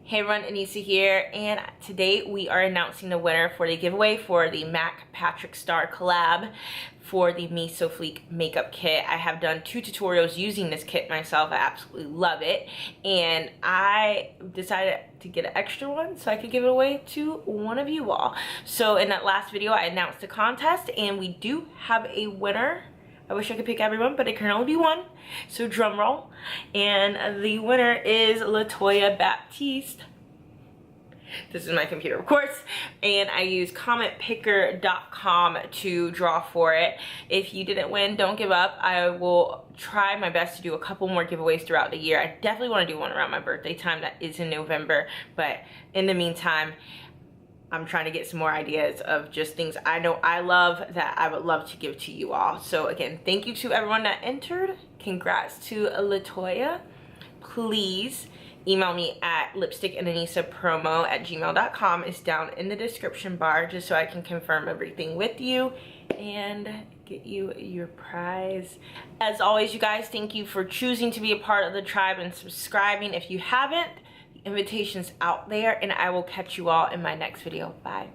Hey everyone, Anissa here, and today we are announcing the winner for the giveaway for the MAC Patrickstarrr collab for the So Fleek makeup kit. I have done 2 tutorials using this kit myself. I absolutely love it, and I decided to get an extra one so I could give it away to one of you all. So in that last video, I announced the contest, and we do have a winner. I wish I could pick everyone, but it can only be one. So drum roll. And the winner is Latoya Baptiste. This is my computer, of course. And I use commentpicker.com to draw for it. If you didn't win, don't give up. I will try my best to do a couple more giveaways throughout the year. I definitely want to do one around my birthday time. That is in November. But in the meantime, I'm trying to get some more ideas of just things I know I love that I would love to give to you all. So again, thank you to everyone that entered. Congrats to Latoya. Please email me at lipstickandanissapromo@gmail.com. It's down in the description bar just so I can confirm everything with you and get you your prize. As always, you guys, thank you for choosing to be a part of the tribe and subscribing. If you haven't, invitations out there, and I will catch you all in my next video. Bye.